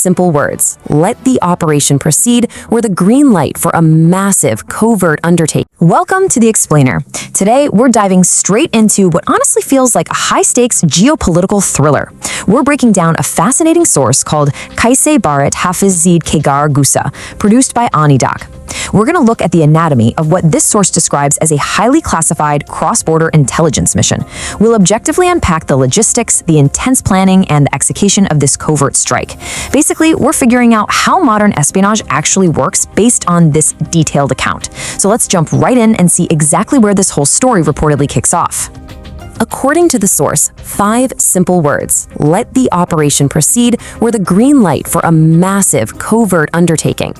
simple words. Let the operation proceed were the green light for a massive, covert undertaking. Welcome to The Explainer. Today, we're diving straight into what honestly feels like a high-stakes geopolitical thriller. We're breaking down a fascinating source called Kaise Barat Hafiz Saeed Kegar Gusa, produced by Anidak. We're going to look at the anatomy of what this source describes as a highly classified cross-border intelligence mission. We'll objectively unpack the logistics, the intense planning, and the execution of this covert strike. Basically, we're figuring out how modern espionage actually works based on this detailed account. So let's jump right in and see exactly where this whole story reportedly kicks off. According to the source, 5 simple words, let the operation proceed, were the green light for a massive covert undertaking.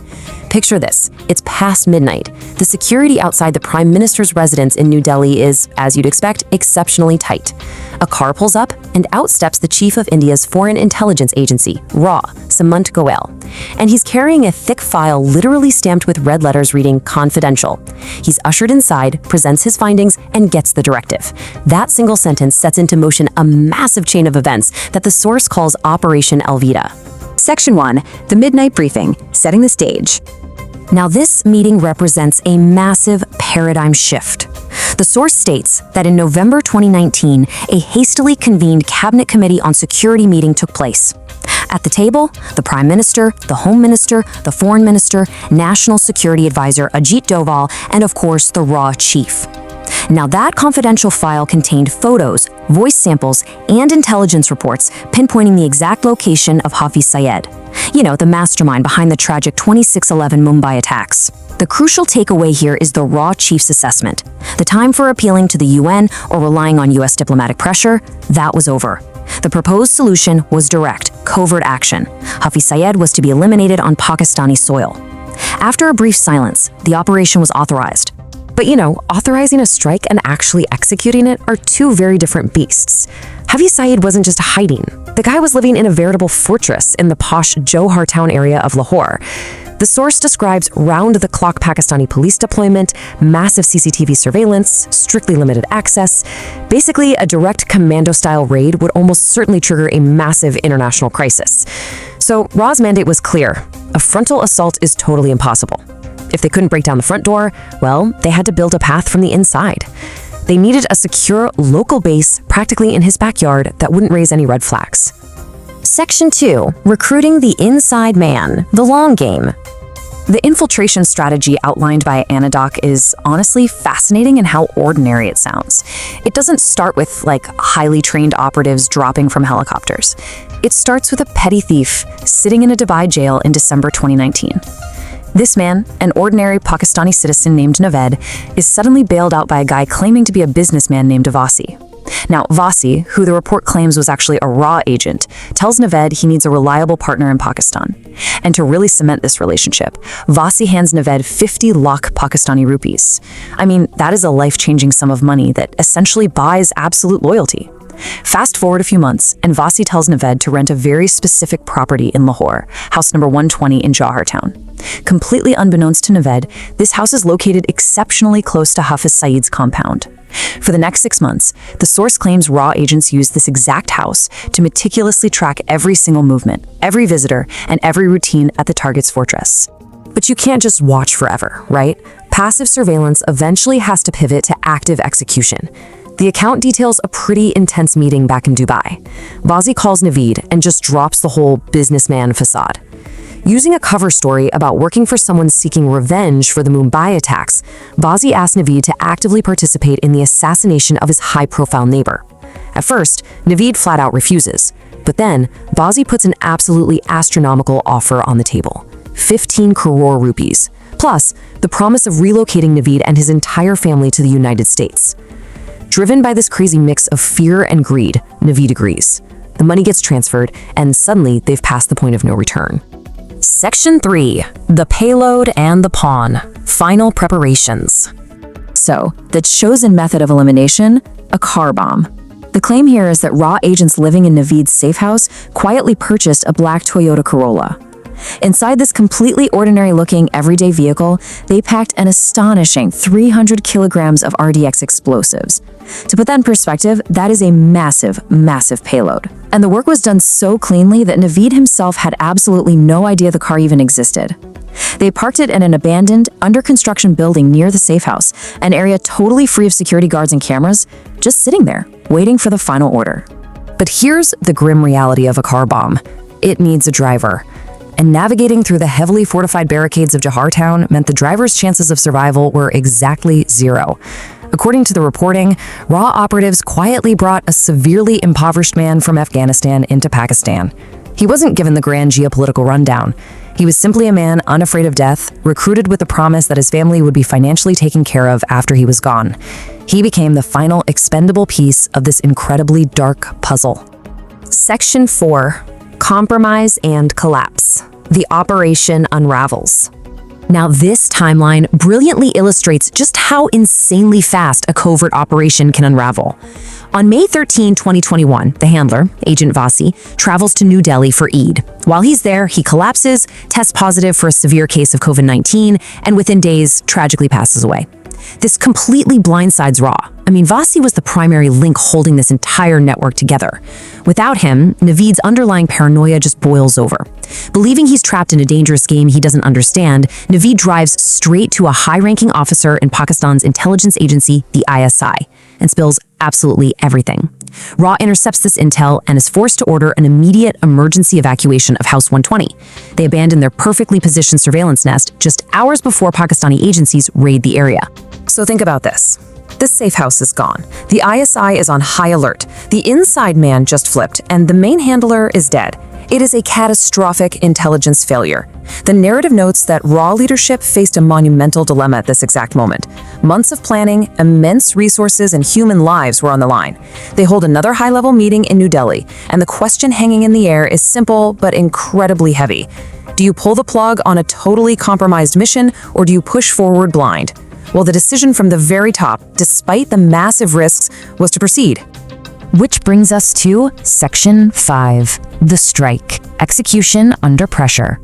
Picture this, it's past midnight. The security outside the Prime Minister's residence in New Delhi is, as you'd expect, exceptionally tight. A car pulls up, and out steps the chief of India's Foreign Intelligence Agency, RAW, Samant Goel. And he's carrying a thick file literally stamped with red letters reading confidential. He's ushered inside, presents his findings, and gets the directive. That single sentence sets into motion a massive chain of events that the source calls Operation Alvida. Section 1, the midnight briefing, setting the stage. Now, this meeting represents a massive paradigm shift. The source states that in November 2019, a hastily convened cabinet committee on security meeting took place. At the table, the Prime Minister, the Home Minister, the Foreign Minister, National Security Advisor Ajit Doval, and of course, the RAW chief. Now, that confidential file contained photos, voice samples, and intelligence reports pinpointing the exact location of Hafiz Saeed. You know, the mastermind behind the tragic 26/11 Mumbai attacks. The crucial takeaway here is the RAW chief's assessment. The time for appealing to the UN or relying on US diplomatic pressure, that was over. The proposed solution was direct, covert action. Hafiz Saeed was to be eliminated on Pakistani soil. After a brief silence, the operation was authorized. But you know, authorizing a strike and actually executing it are two very different beasts. Hafiz Saeed wasn't just hiding. The guy was living in a veritable fortress in the posh Johar Town area of Lahore. The source describes round-the-clock Pakistani police deployment, massive CCTV surveillance, strictly limited access. Basically, a direct commando-style raid would almost certainly trigger a massive international crisis. So RAW's mandate was clear. A frontal assault is totally impossible. If they couldn't break down the front door, well, they had to build a path from the inside. They needed a secure local base practically in his backyard that wouldn't raise any red flags. Section 2, recruiting the inside man, the long game. The infiltration strategy outlined by Anidak is honestly fascinating in how ordinary it sounds. It doesn't start with, highly trained operatives dropping from helicopters. It starts with a petty thief sitting in a Dubai jail in December 2019. This man, an ordinary Pakistani citizen named Naved, is suddenly bailed out by a guy claiming to be a businessman named Vasi. Now, Vasi, who the report claims was actually a RAW agent, tells Naved he needs a reliable partner in Pakistan. And to really cement this relationship, Vasi hands Naved 50 lakh Pakistani rupees. I mean, that is a life-changing sum of money that essentially buys absolute loyalty. Fast forward a few months, and Vasi tells Naved to rent a very specific property in Lahore, house number 120 in Johar Town. Completely unbeknownst to Naved, this house is located exceptionally close to Hafiz Saeed's compound. For the next 6 months, the source claims RAW agents used this exact house to meticulously track every single movement, every visitor, and every routine at the target's fortress. But you can't just watch forever, right? Passive surveillance eventually has to pivot to active execution. The account details a pretty intense meeting back in Dubai. Vasi calls Naveed and just drops the whole businessman facade. Using a cover story about working for someone seeking revenge for the Mumbai attacks, Vasi asks Naveed to actively participate in the assassination of his high-profile neighbor. At first, Naveed flat out refuses, but then Vasi puts an absolutely astronomical offer on the table: 15 crore rupees, plus the promise of relocating Naveed and his entire family to the United States. Driven by this crazy mix of fear and greed, Naveed agrees. The money gets transferred, and suddenly they've passed the point of no return. Section 3, the payload and the pawn, final preparations. So, the chosen method of elimination, a car bomb. The claim here is that RAW agents living in Naveed's safe house quietly purchased a black Toyota Corolla. Inside this completely ordinary-looking everyday vehicle, they packed an astonishing 300 kilograms of RDX explosives. To put that in perspective, that is a massive, massive payload. And the work was done so cleanly that Naveed himself had absolutely no idea the car even existed. They parked it in an abandoned, under-construction building near the safe house, an area totally free of security guards and cameras, just sitting there, waiting for the final order. But here's the grim reality of a car bomb. It needs a driver. And navigating through the heavily fortified barricades of Johar Town meant the driver's chances of survival were exactly 0. According to the reporting, RAW operatives quietly brought a severely impoverished man from Afghanistan into Pakistan. He wasn't given the grand geopolitical rundown. He was simply a man unafraid of death, recruited with the promise that his family would be financially taken care of after he was gone. He became the final expendable piece of this incredibly dark puzzle. Section 4. Compromise and collapse. The operation unravels. Now, this timeline brilliantly illustrates just how insanely fast a covert operation can unravel. On May 13, 2021, the handler, Agent Vasi, travels to New Delhi for Eid. While he's there, he collapses, tests positive for a severe case of COVID-19, and within days, tragically passes away. This completely blindsides RAW. Vasi was the primary link holding this entire network together. Without him, Naveed's underlying paranoia just boils over. Believing he's trapped in a dangerous game he doesn't understand, Naveed drives straight to a high-ranking officer in Pakistan's intelligence agency, the ISI, and spills absolutely everything. RAW intercepts this intel and is forced to order an immediate emergency evacuation of House 120. They abandon their perfectly positioned surveillance nest just hours before Pakistani agencies raid the area. So think about this. This safe house is gone. The ISI is on high alert. The inside man just flipped, and the main handler is dead. It is a catastrophic intelligence failure. The narrative notes that RAW leadership faced a monumental dilemma at this exact moment. Months of planning, immense resources, and human lives were on the line. They hold another high-level meeting in New Delhi, and the question hanging in the air is simple but incredibly heavy. Do you pull the plug on a totally compromised mission, or do you push forward blind? Well, the decision from the very top, despite the massive risks, was to proceed. Which brings us to Section 5, the strike, execution under pressure.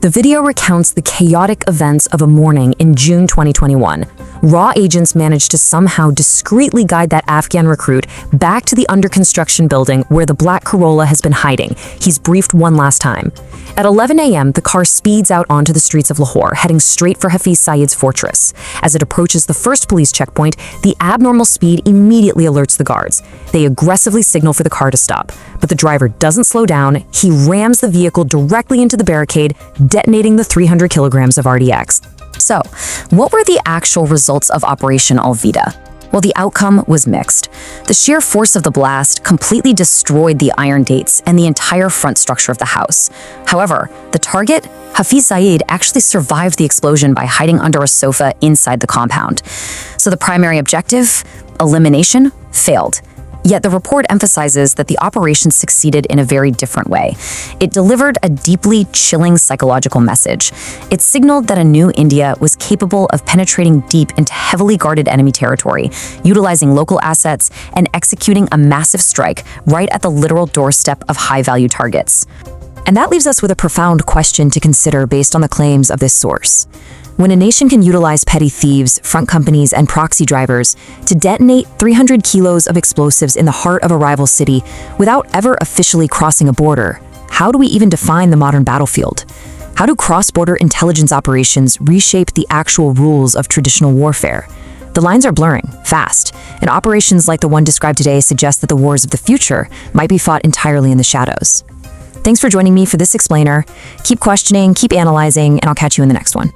The video recounts the chaotic events of a morning in June 2021. RAW agents managed to somehow discreetly guide that Afghan recruit back to the under-construction building where the black Corolla has been hiding. He's briefed one last time. At 11 a.m., the car speeds out onto the streets of Lahore, heading straight for Hafiz Saeed's fortress. As it approaches the first police checkpoint, the abnormal speed immediately alerts the guards. They aggressively signal for the car to stop, but the driver doesn't slow down. He rams the vehicle directly into the barricade, detonating the 300 kilograms of RDX. So, what were the actual results of Operation Alvida? Well, the outcome was mixed. The sheer force of the blast completely destroyed the iron dates and the entire front structure of the house. However, the target, Hafiz Saeed, actually survived the explosion by hiding under a sofa inside the compound. So the primary objective, elimination, failed. Yet the report emphasizes that the operation succeeded in a very different way. It delivered a deeply chilling psychological message. It signaled that a new India was capable of penetrating deep into heavily guarded enemy territory, utilizing local assets, and executing a massive strike right at the literal doorstep of high-value targets. And that leaves us with a profound question to consider based on the claims of this source. When a nation can utilize petty thieves, front companies, and proxy drivers to detonate 300 kilos of explosives in the heart of a rival city without ever officially crossing a border, how do we even define the modern battlefield? How do cross-border intelligence operations reshape the actual rules of traditional warfare? The lines are blurring, fast, and operations like the one described today suggest that the wars of the future might be fought entirely in the shadows. Thanks for joining me for this explainer. Keep questioning, keep analyzing, and I'll catch you in the next one.